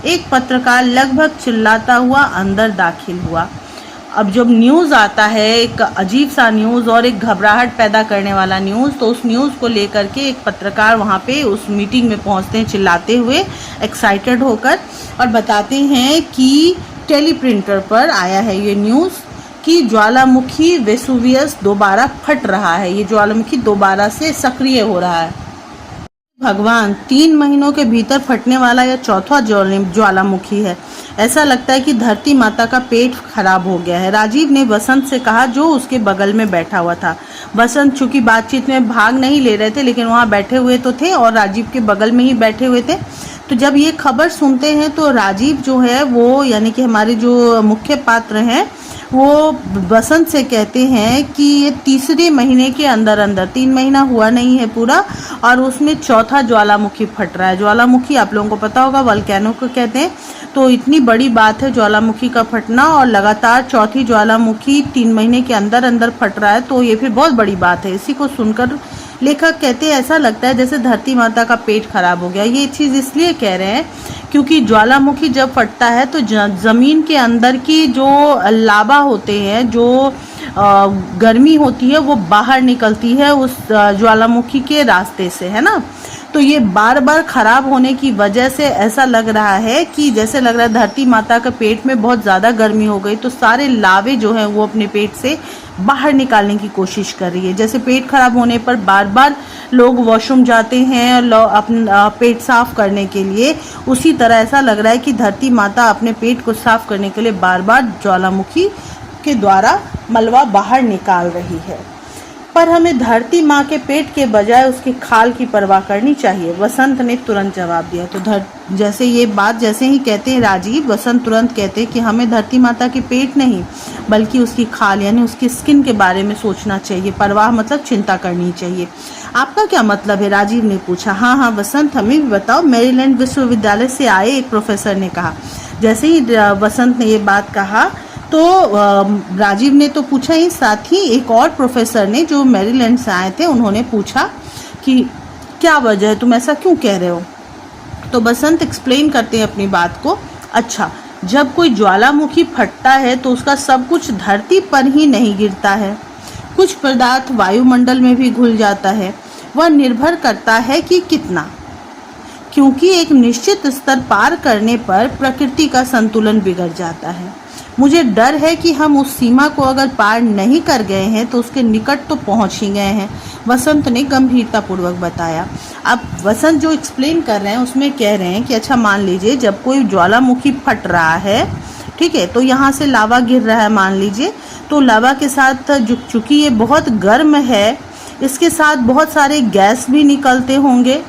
एक पत्रकार लगभग चिल्लाता हुआ अंदर दाखिल हुआ। अब जब न्यूज़ आता है, एक अजीब सा न्यूज़ और एक घबराहट पैदा करने वाला न्यूज़, तो उस न्यूज़ को लेकर के एक पत्रकार वहाँ पे उस मीटिंग में पहुँचते हैं चिल्लाते हुए, एक्साइटेड होकर, और बताते हैं कि टेलीप्रिंटर पर आया है ये न्यूज़ कि ज्वालामुखी वेसुवियस दोबारा फट रहा है। ये ज्वालामुखी दोबारा से सक्रिय हो रहा है। भगवान, 3 महीनों के भीतर फटने वाला यह चौथा ज्वालामुखी है। ऐसा लगता है कि धरती माता का पेट खराब हो गया है। राजीव ने वसंत से कहा, जो उसके बगल में बैठा हुआ था। वसंत चूंकि बातचीत में भाग नहीं ले रहे थे, लेकिन वहाँ बैठे हुए तो थे और राजीव के बगल में ही बैठे हुए थे। तो जब ये खबर सुनते हैं तो राजीव जो है वो, यानी कि हमारे जो मुख्य पात्र हैं, वो वसंत से कहते हैं कि ये तीसरे महीने के अंदर अंदर, 3 महीना हुआ नहीं है पूरा, और उसमें चौथा ज्वालामुखी फट रहा है। ज्वालामुखी आप लोगों को पता होगा वोल्केनो को कहते हैं। तो इतनी बड़ी बात है ज्वालामुखी का फटना, और लगातार चौथी ज्वालामुखी 3 महीने के अंदर अंदर फट रहा है, तो ये फिर बहुत बड़ी बात है। इसी को सुनकर लेखक कहते हैं ऐसा लगता है जैसे धरती माता का पेट खराब हो गया। ये चीज़ इसलिए कह रहे हैं क्योंकि ज्वालामुखी जब फटता है तो ज़मीन के अंदर की जो लावा होते हैं, जो गर्मी होती है, वो बाहर निकलती है उस ज्वालामुखी के रास्ते से, है ना। तो ये बार बार खराब होने की वजह से ऐसा लग रहा है कि जैसे लग रहा है धरती माता के पेट में बहुत ज़्यादा गर्मी हो गई, तो सारे लावे जो हैं वो अपने पेट से बाहर निकालने की कोशिश कर रही है। जैसे पेट खराब होने पर बार बार लोग वॉशरूम जाते हैं अपना पेट साफ करने के लिए, उसी तरह ऐसा लग रहा है कि धरती माता अपने पेट को साफ करने के लिए बार बार ज्वालामुखी के द्वारा मलबा बाहर निकाल रही है। पर हमें धरती माँ के पेट के बजाय उसकी खाल की परवाह करनी चाहिए, वसंत ने तुरंत जवाब दिया। तो जैसे ये बात जैसे ही कहते हैं राजीव, वसंत तुरंत कहते हैं कि हमें धरती माता के पेट नहीं बल्कि उसकी खाल यानी उसकी स्किन के बारे में सोचना चाहिए। परवाह मतलब चिंता करनी चाहिए। आपका क्या मतलब है? राजीव ने पूछा। हाँ वसंत, हमें भी बताओ, मैरीलैंड विश्वविद्यालय से आए एक प्रोफेसर ने कहा। जैसे ही वसंत ने ये बात कहा तो राजीव ने तो पूछा ही, साथ ही एक और प्रोफेसर ने जो मैरीलैंड से आए थे उन्होंने पूछा कि क्या वजह है, तुम ऐसा क्यों कह रहे हो। तो बसंत एक्सप्लेन करते हैं अपनी बात को। अच्छा, जब कोई ज्वालामुखी फटता है तो उसका सब कुछ धरती पर ही नहीं गिरता है, कुछ पदार्थ वायुमंडल में भी घुल जाता है। वह निर्भर करता है कि कितना, क्योंकि एक निश्चित स्तर पार करने पर प्रकृति का संतुलन बिगड़ जाता है। मुझे डर है कि हम उस सीमा को अगर पार नहीं कर गए हैं तो उसके निकट तो पहुंच ही गए हैं, वसंत ने गंभीरतापूर्वक बताया। अब वसंत जो एक्सप्लेन कर रहे हैं उसमें कह रहे हैं कि अच्छा मान लीजिए जब कोई ज्वालामुखी फट रहा है, ठीक है, तो यहाँ से लावा गिर रहा है मान लीजिए, तो लावा के साथ चूंकि ये बहुत गर्म है, इसके साथ बहुत सारे गैस भी निकलते होंगे,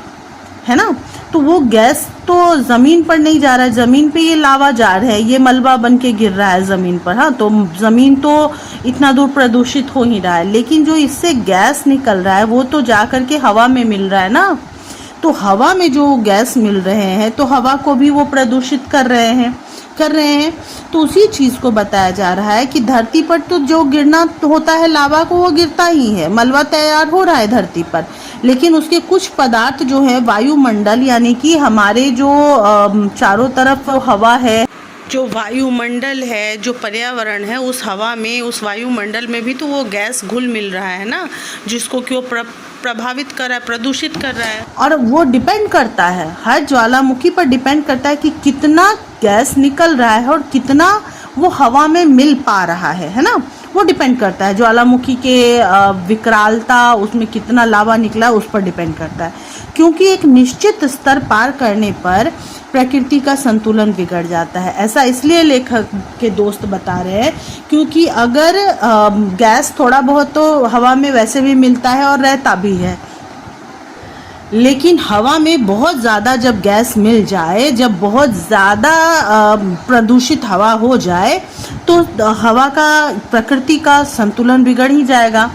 है ना। तो वो गैस तो ज़मीन पर नहीं जा रहा है, ज़मीन पे ये लावा जा रहा है, ये मलबा बन के गिर रहा है ज़मीन पर। हाँ, तो ज़मीन तो इतना दूर प्रदूषित हो ही रहा है, लेकिन जो इससे गैस निकल रहा है वो तो जा कर के हवा में मिल रहा है ना। तो हवा में जो गैस मिल रहे हैं तो हवा को भी वो प्रदूषित कर रहे हैं। कर रहे हैं, तो उसी चीज़ को बताया जा रहा है कि धरती पर तो जो गिरना होता है लावा को, वो गिरता ही है, मलबा तैयार हो रहा है धरती पर, लेकिन उसके कुछ पदार्थ जो है वायुमंडल यानी कि हमारे जो चारों तरफ हवा है, जो वायुमंडल है, जो पर्यावरण है, उस हवा में, उस वायुमंडल में भी तो वो गैस घुल मिल रहा है ना, जिसको क्यों प्रभावित कर रहा है, प्रदूषित कर रहा है। और वो डिपेंड करता है, हर ज्वालामुखी पर डिपेंड करता है कि कितना गैस निकल रहा है और कितना वो हवा में मिल पा रहा है ना, वो डिपेंड करता है। ज्वालामुखी के विकरालता, उसमें कितना लावा निकला, उस पर डिपेंड करता है, क्योंकि एक निश्चित स्तर पार करने पर प्रकृति का संतुलन बिगड़ जाता है। ऐसा इसलिए लेखक के दोस्त बता रहे हैं क्योंकि अगर गैस थोड़ा बहुत तो हवा में वैसे भी मिलता है और रहता भी है, लेकिन हवा में बहुत ज़्यादा जब गैस मिल जाए, जब बहुत ज़्यादा प्रदूषित हवा हो जाए, तो हवा का, प्रकृति का संतुलन बिगड़ ही जाएगा।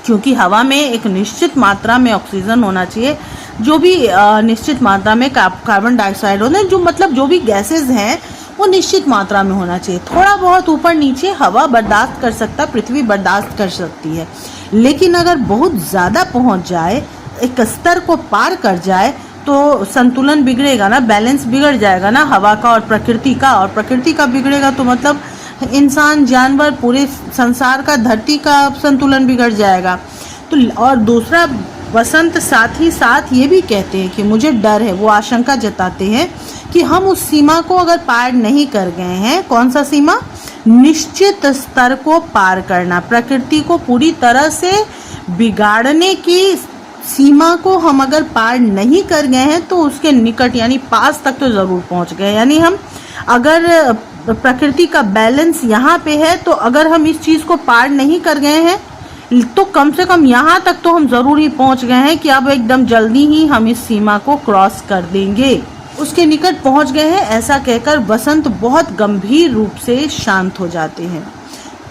क्योंकि हवा में एक निश्चित मात्रा में ऑक्सीजन होना चाहिए, जो भी निश्चित मात्रा में कार्बन डाइऑक्साइड होना, जो मतलब जो भी गैसेस हैं वो निश्चित मात्रा में होना चाहिए। थोड़ा बहुत ऊपर नीचे हवा बर्दाश्त कर सकता, पृथ्वी बर्दाश्त कर सकती है, लेकिन अगर बहुत ज़्यादा पहुंच जाए, एक स्तर को पार कर जाए, तो संतुलन बिगड़ेगा ना, बैलेंस बिगड़ जाएगा ना हवा का और प्रकृति का। और प्रकृति का बिगड़ेगा तो मतलब इंसान, जानवर, पूरे संसार का, धरती का संतुलन बिगड़ जाएगा। तो और दूसरा, वसंत साथ ही साथ ये भी कहते हैं कि मुझे डर है, वो आशंका जताते हैं कि हम उस सीमा को अगर पार नहीं कर गए हैं, कौन सा सीमा, निश्चित स्तर को पार करना, प्रकृति को पूरी तरह से बिगाड़ने की सीमा को हम अगर पार नहीं कर गए हैं, तो उसके निकट यानी पास तक तो ज़रूर पहुंच गए। यानी हम अगर प्रकृति का बैलेंस यहाँ पे है, तो अगर हम इस चीज़ को पार नहीं कर गए हैं, तो कम से कम यहाँ तक तो हम ज़रूर ही पहुँच गए हैं कि अब एकदम जल्दी ही हम इस सीमा को क्रॉस कर देंगे, उसके निकट पहुँच गए हैं। ऐसा कहकर वसंत बहुत गंभीर रूप से शांत हो जाते हैं।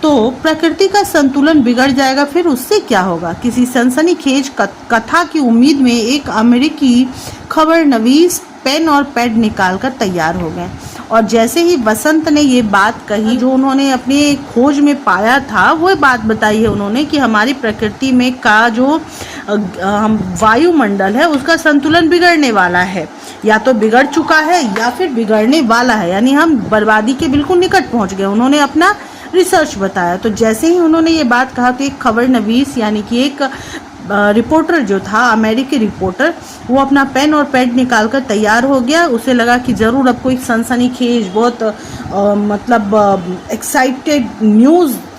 तो प्रकृति का संतुलन बिगड़ जाएगा, फिर उससे क्या होगा? किसी सनसनीखेज कथा की उम्मीद में एक अमेरिकी खबरनवीस पेन और पैड निकालकर तैयार हो गए, और जैसे ही वसंत ने ये बात कही, जो उन्होंने अपने खोज में पाया था, वो बात बताई है उन्होंने कि हमारी प्रकृति में का जो वायुमंडल है, उसका संतुलन बिगड़ने वाला है, या तो बिगड़ चुका है या फिर बिगड़ने वाला है, यानी हम बर्बादी के बिल्कुल निकट पहुंच गए। उन्होंने अपना रिसर्च बताया। तो जैसे ही उन्होंने ये बात कहा, तो एक खबरनवीस यानी कि एक रिपोर्टर जो था, अमेरिकी रिपोर्टर, वो अपना पेन और पैड निकालकर तैयार हो गया। उसे लगा कि ज़रूर अब कोई सनसनीखेज, बहुत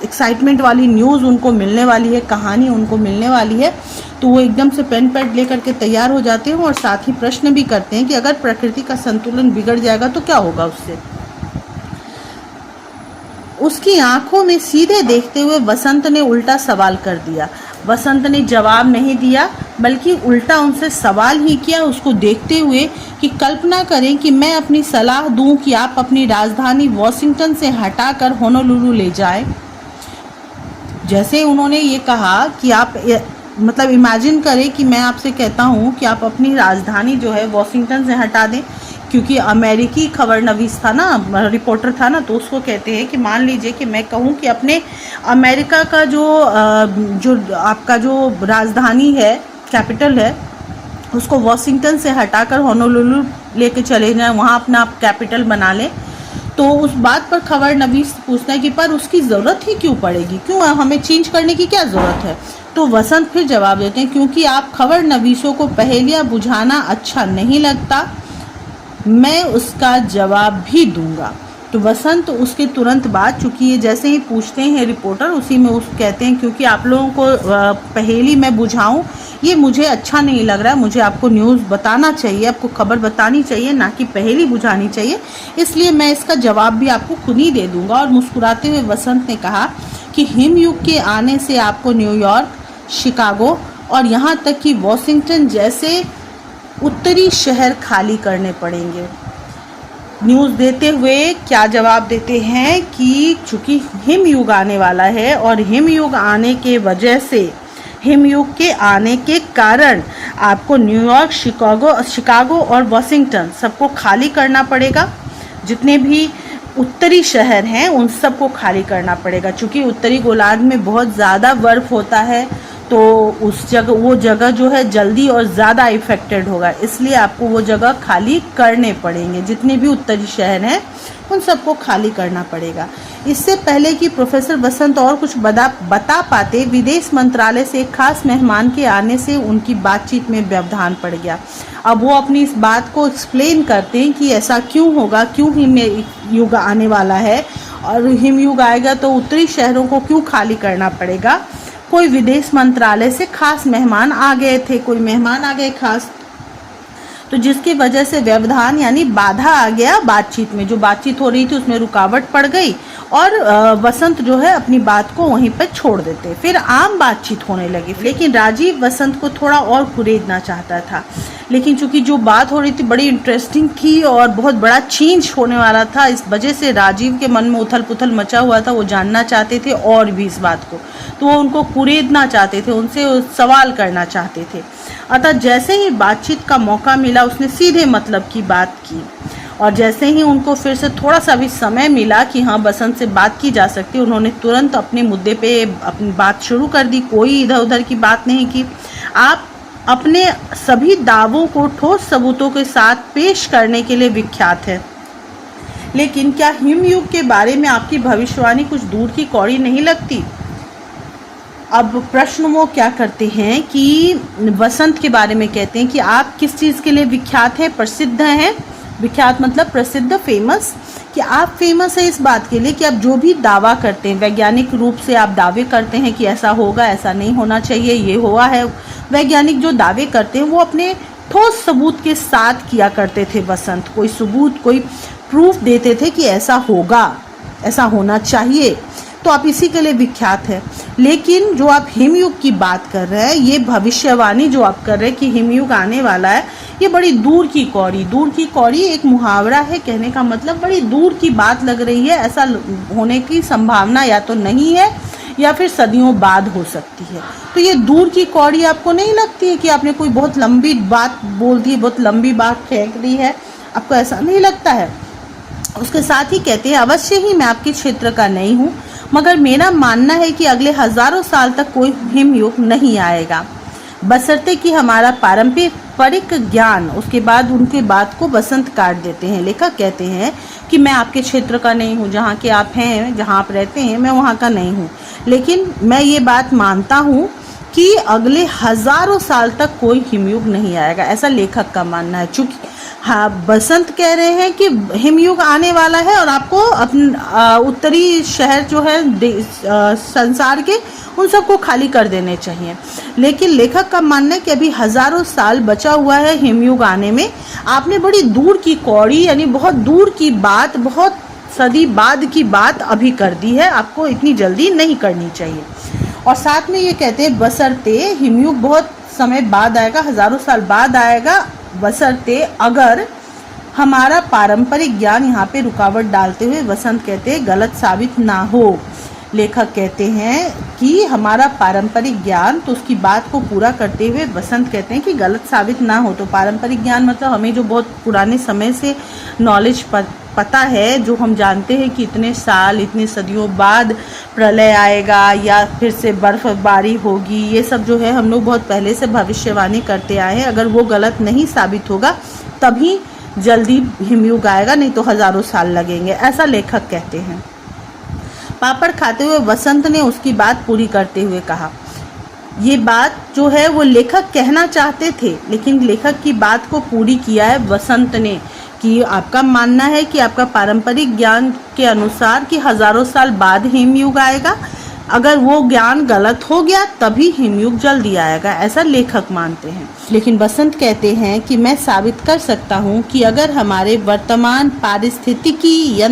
एक्साइटमेंट वाली न्यूज़ उनको मिलने वाली है, कहानी उनको मिलने वाली है। तो वो एकदम से पेन पैड लेकर के तैयार हो जाते हैं और साथ ही प्रश्न भी करते हैं कि अगर प्रकृति का संतुलन बिगड़ जाएगा तो क्या होगा उससे। उसकी आंखों में सीधे देखते हुए वसंत ने उल्टा सवाल कर दिया। वसंत ने जवाब नहीं दिया, बल्कि उल्टा उनसे सवाल ही किया, उसको देखते हुए कि कल्पना करें कि मैं अपनी सलाह दूं कि आप अपनी राजधानी वॉशिंगटन से हटाकर होनोलुलु ले जाएं। जैसे उन्होंने ये कहा कि आप मतलब इमेजिन करें कि मैं आपसे कहता हूँ कि आप अपनी राजधानी जो है वॉशिंगटन से हटा दें, क्योंकि अमेरिकी खबरनवीस था ना, रिपोर्टर था ना, तो उसको कहते हैं कि मान लीजिए कि मैं कहूँ कि अपने अमेरिका का जो आपका जो राजधानी है, कैपिटल है, उसको वॉशिंगटन से हटाकर होनोलुलु लेके चले जाएं, वहाँ अपना आप कैपिटल बना लें। तो उस बात पर खबरनवीस पूछता है कि पर उसकी ज़रूरत ही क्यों पड़ेगी, क्यों हमें चेंज करने की क्या ज़रूरत है? तो वसंत फिर जवाब देते हैं, क्योंकि आप खबरनवीसों को पहेलियाँ बुझाना अच्छा नहीं लगता, मैं उसका जवाब भी दूंगा। तो वसंत उसके तुरंत बाद, चूँकि ये जैसे ही पूछते हैं रिपोर्टर, उसी में उस कहते हैं क्योंकि आप लोगों को पहेली मैं बुझाऊं, ये मुझे अच्छा नहीं लग रहा है, मुझे आपको न्यूज़ बताना चाहिए, आपको खबर बतानी चाहिए, ना कि पहेली बुझानी चाहिए, इसलिए मैं इसका जवाब भी आपको खुद ही दे दूंगा। और मुस्कुराते हुए वसंत ने कहा कि हिमयुग के आने से आपको न्यूयॉर्क, शिकागो और यहाँ तक कि वॉशिंगटन जैसे उत्तरी शहर खाली करने पड़ेंगे। न्यूज़ देते हुए क्या जवाब देते हैं कि चूँकि हिमयुग आने वाला है और हिमयुग आने के वजह से, हिमयुग के आने के कारण आपको न्यूयॉर्क, शिकागो और वॉशिंगटन सबको खाली करना पड़ेगा। जितने भी उत्तरी शहर हैं उन सबको खाली करना पड़ेगा। चूँकि उत्तरी गोलार्ध में बहुत ज़्यादा बर्फ़ होता है तो वो जगह जो है जल्दी और ज़्यादा इफ़ेक्टेड होगा, इसलिए आपको वो जगह खाली करने पड़ेंगे। जितने भी उत्तरी शहर हैं उन सबको खाली करना पड़ेगा। इससे पहले कि प्रोफेसर बसंत और कुछ बता पाते, विदेश मंत्रालय से एक खास मेहमान के आने से उनकी बातचीत में व्यवधान पड़ गया। अब वो अपनी इस बात को एक्सप्लेन करते हैं कि ऐसा क्यों होगा, क्यों हिमयुग आने वाला है और हिमयुग आएगा तो उत्तरी शहरों को क्यों खाली करना पड़ेगा। कोई विदेश मंत्रालय से खास मेहमान आ गए थे, कोई मेहमान आ गए खास, तो जिसकी वजह से व्यवधान यानी बाधा आ गया बातचीत में। जो बातचीत हो रही थी उसमें रुकावट पड़ गई और वसंत जो है अपनी बात को वहीं पर छोड़ देते। फिर आम बातचीत होने लगी, लेकिन राजीव वसंत को थोड़ा और कुरेदना चाहता था। लेकिन चूंकि जो बात हो रही थी बड़ी इंटरेस्टिंग थी और बहुत बड़ा चेंज होने वाला था, इस वजह से राजीव के मन में उथल पुथल मचा हुआ था। वो जानना चाहते थे और भी इस बात को, तो वो उनको कुरेदना चाहते थे, उनसे सवाल करना चाहते थे। अतः जैसे ही बातचीत का मौका मिला उसने सीधे मतलब की बात की, और जैसे ही उनको फिर से थोड़ा सा भी समय मिला कि हाँ बसंत से बात की जा सकती है, उन्होंने तुरंत अपने मुद्दे पे अपनी बात शुरू कर दी। कोई इधर उधर की बात नहीं की। आप अपने सभी दावों को ठोस सबूतों के साथ पेश करने के लिए विख्यात है, लेकिन क्या हिमयुग के बारे में आपकी भविष्यवाणी कुछ दूर की कौड़ी नहीं लगती। अब प्रश्न वो क्या करते हैं कि वसंत के बारे में कहते हैं कि आप किस चीज़ के लिए विख्यात है, प्रसिद्ध हैं। विख्यात मतलब प्रसिद्ध, फेमस, कि आप फेमस है इस बात के लिए कि आप जो भी दावा करते हैं, वैज्ञानिक रूप से आप दावे करते हैं कि ऐसा होगा, ऐसा नहीं होना चाहिए, ये हुआ है। वैज्ञानिक जो दावे करते हैं वो अपने ठोस सबूत के साथ किया करते थे। वसंत कोई सबूत, कोई प्रूफ देते थे कि ऐसा होगा, ऐसा होना चाहिए, तो आप इसी के लिए विख्यात है। लेकिन जो आप हिमयुग की बात कर रहे हैं, ये भविष्यवाणी जो आप कर रहे हैं कि हिमयुग आने वाला है, ये बड़ी दूर की कौड़ी, दूर की कौड़ी एक मुहावरा है, कहने का मतलब बड़ी दूर की बात लग रही है। ऐसा होने की संभावना या तो नहीं है या फिर सदियों बाद हो सकती है। तो ये दूर की कौड़ी आपको नहीं लगती है कि आपने कोई बहुत लंबी बात बोल दी, बहुत लंबी बात फेंक दी है, आपको ऐसा नहीं लगता है। उसके साथ ही कहते हैं, अवश्य ही मैं आपके क्षेत्र का नहीं हूँ, मगर मेरा मानना है कि अगले हजारों साल तक कोई हिमयुग नहीं आएगा, बशर्ते कि हमारा पारंपरिक ज्ञान। उसके बाद उनके बात को बसंत काट देते हैं। लेखक कहते हैं कि मैं आपके क्षेत्र का नहीं हूँ, जहाँ के आप हैं, जहाँ आप रहते हैं, मैं वहाँ का नहीं हूँ, लेकिन मैं ये बात मानता हूँ कि अगले हजारों साल तक कोई हिमयुग नहीं आएगा, ऐसा लेखक का मानना है। चूँकि हाँ, बसंत कह रहे हैं कि हिमयुग आने वाला है और आपको अपने उत्तरी शहर जो है संसार के, उन सबको खाली कर देने चाहिए। लेकिन लेखक का मानना है कि अभी हजारों साल बचा हुआ है हिमयुग आने में। आपने बड़ी दूर की कौड़ी यानी बहुत दूर की बात, बहुत सदी बाद की बात अभी कर दी है, आपको इतनी जल्दी नहीं करनी चाहिए। और साथ में ये कहते हैं, बशर्ते हिमयुग बहुत समय बाद आएगा, हजारों साल बाद आएगा, बशर्ते अगर हमारा पारंपरिक ज्ञान यहाँ पे रुकावट डालते हुए, वसंत कहते हैं, गलत साबित ना हो। लेखक कहते हैं कि हमारा पारंपरिक ज्ञान, तो उसकी बात को पूरा करते हुए वसंत कहते हैं कि गलत साबित ना हो। तो पारंपरिक ज्ञान मतलब हमें जो बहुत पुराने समय से नॉलेज पता है, जो हम जानते हैं कि इतने साल, इतनी सदियों बाद प्रलय आएगा या फिर से बर्फबारी होगी, ये सब जो है हम लोग बहुत पहले से भविष्यवाणी करते आए हैं। अगर वो गलत नहीं साबित होगा तभी जल्दी हिमयुग आएगा, नहीं तो हजारों साल लगेंगे, ऐसा लेखक कहते हैं। पापड़ खाते हुए वसंत ने उसकी बात पूरी करते हुए कहा। ये बात जो है वो लेखक कहना चाहते थे, लेकिन लेखक की बात को पूरी किया है वसंत ने, कि आपका मानना है कि आपका पारंपरिक ज्ञान के अनुसार कि हजारों साल बाद हिमयुग आएगा, अगर वो ज्ञान गलत हो गया तभी हिमयुग जल्दी आएगा, ऐसा लेखक मानते हैं। लेकिन बसंत कहते हैं कि मैं साबित कर सकता हूँ कि अगर हमारे वर्तमान पारिस्थितिकी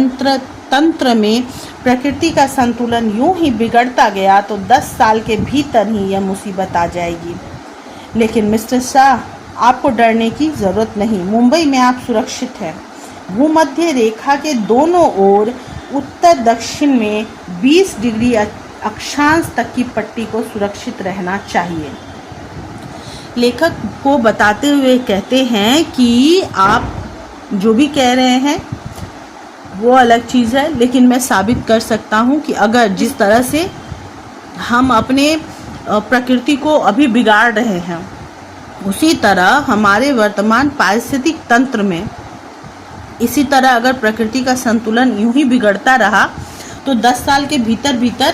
तंत्र में प्रकृति का संतुलन यूं ही बिगड़ता गया तो 10 साल के भीतर ही यह मुसीबत आ जाएगी। लेकिन मिस्टर शाह, आपको डरने की ज़रूरत नहीं, मुंबई में आप सुरक्षित हैं। भूमध्य रेखा के दोनों ओर उत्तर दक्षिण में 20 डिग्री अक्षांश तक की पट्टी को सुरक्षित रहना चाहिए। लेखक को बताते हुए कहते हैं कि आप जो भी कह रहे हैं वो अलग चीज़ है, लेकिन मैं साबित कर सकता हूँ कि अगर जिस तरह से हम अपने प्रकृति को अभी बिगाड़ रहे हैं, उसी तरह हमारे वर्तमान पारिस्थितिक तंत्र में इसी तरह अगर प्रकृति का संतुलन यूं ही बिगड़ता रहा तो 10 साल के भीतर भीतर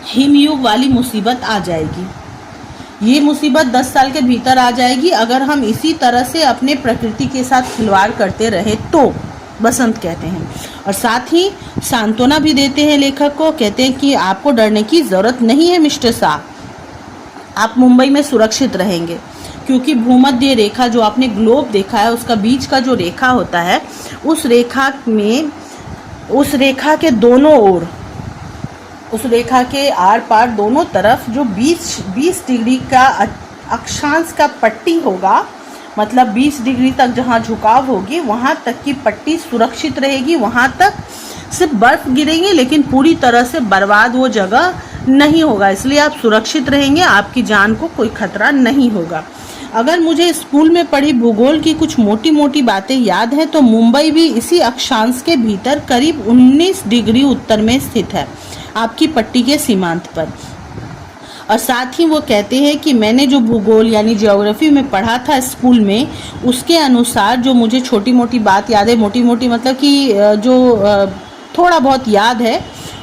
हिमयुग वाली मुसीबत आ जाएगी। ये मुसीबत 10 साल के भीतर आ जाएगी अगर हम इसी तरह से अपने प्रकृति के साथ खिलवाड़ करते रहे तो, बसंत कहते हैं। और साथ ही सांत्वना भी देते हैं लेखक को, कहते हैं कि आपको डरने की ज़रूरत नहीं है मिस्टर शाह, आप मुंबई में सुरक्षित रहेंगे, क्योंकि भूमध्य रेखा जो आपने ग्लोब देखा है उसका बीच का जो रेखा होता है, उस रेखा में, उस रेखा के दोनों ओर, उस रेखा के आर पार दोनों तरफ जो 20 डिग्री का अक्षांश का पट्टी होगा, मतलब 20 डिग्री तक जहाँ झुकाव होगी वहाँ तक की पट्टी सुरक्षित रहेगी। वहाँ तक सिर्फ बर्फ गिरेंगे लेकिन पूरी तरह से बर्बाद वो जगह नहीं होगा, इसलिए आप सुरक्षित रहेंगे, आपकी जान को कोई खतरा नहीं होगा। अगर मुझे स्कूल में पढ़ी भूगोल की कुछ मोटी मोटी बातें याद हैं तो मुंबई भी इसी अक्षांश के भीतर करीब 19 डिग्री उत्तर में स्थित है, आपकी पट्टी के सीमांत पर। और साथ ही वो कहते हैं कि मैंने जो भूगोल यानी ज्योग्राफी में पढ़ा था स्कूल में, उसके अनुसार जो मुझे छोटी मोटी बात याद है, मोटी मोटी मतलब कि जो थोड़ा बहुत याद है,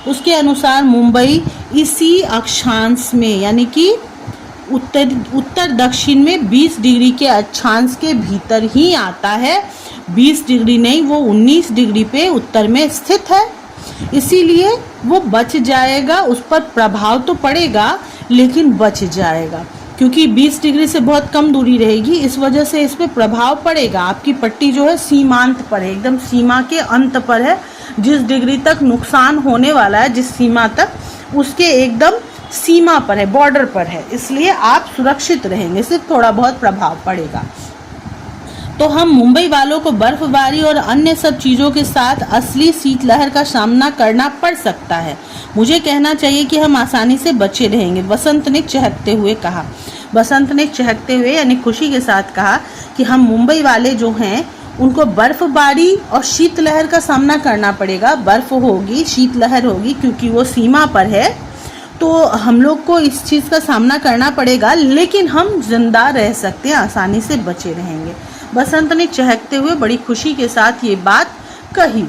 उसके अनुसार मुंबई इसी अक्षांश में यानी कि उत्तर दक्षिण में 20 डिग्री के अक्षांश के भीतर ही आता है। 20 डिग्री नहीं, वो 19 डिग्री पे उत्तर में स्थित है, इसीलिए वो बच जाएगा। उस पर प्रभाव तो पड़ेगा लेकिन बच जाएगा, क्योंकि 20 डिग्री से बहुत कम दूरी रहेगी, इस वजह से इस पर प्रभाव पड़ेगा। आपकी पट्टी जो है सीमांत पर है, एकदम सीमा के अंत पर है। जिस डिग्री तक नुकसान होने वाला है, जिस सीमा तक, उसके एकदम सीमा पर है, बॉर्डर पर है, इसलिए आप सुरक्षित रहेंगे, सिर्फ थोड़ा बहुत प्रभाव पड़ेगा। तो हम मुंबई वालों को बर्फबारी और अन्य सब चीज़ों के साथ असली शीतलहर का सामना करना पड़ सकता है। मुझे कहना चाहिए कि हम आसानी से बचे रहेंगे, बसंत ने चहकते हुए कहा। बसंत ने चहकते हुए यानी खुशी के साथ कहा कि हम मुंबई वाले जो हैं उनको बर्फबारी और शीतलहर का सामना करना पड़ेगा। बर्फ होगी, शीतलहर होगी, क्योंकि वो सीमा पर है, तो हम लोग को इस चीज़ का सामना करना पड़ेगा, लेकिन हम जिंदा रह सकते हैं, आसानी से बचे रहेंगे। बसंत ने चहकते हुए बड़ी खुशी के साथ ये बात कही।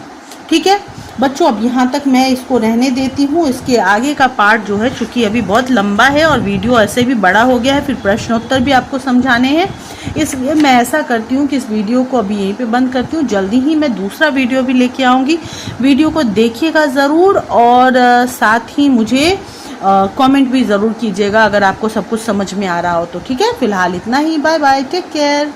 ठीक है बच्चों, अब यहाँ तक मैं इसको रहने देती हूँ। इसके आगे का पार्ट जो है, चूँकि अभी बहुत लंबा है और वीडियो ऐसे भी बड़ा हो गया है, फिर प्रश्नोत्तर भी आपको समझाने हैं, इसलिए मैं ऐसा करती हूँ कि इस वीडियो को अभी यहीं पे बंद करती हूँ। जल्दी ही मैं दूसरा वीडियो भी लेके आऊँगी, वीडियो को देखिएगा ज़रूर, और साथ ही मुझे कमेंट भी ज़रूर कीजिएगा अगर आपको सब कुछ समझ में आ रहा हो तो। ठीक है, फिलहाल इतना ही, बाय बाय, टेक केयर।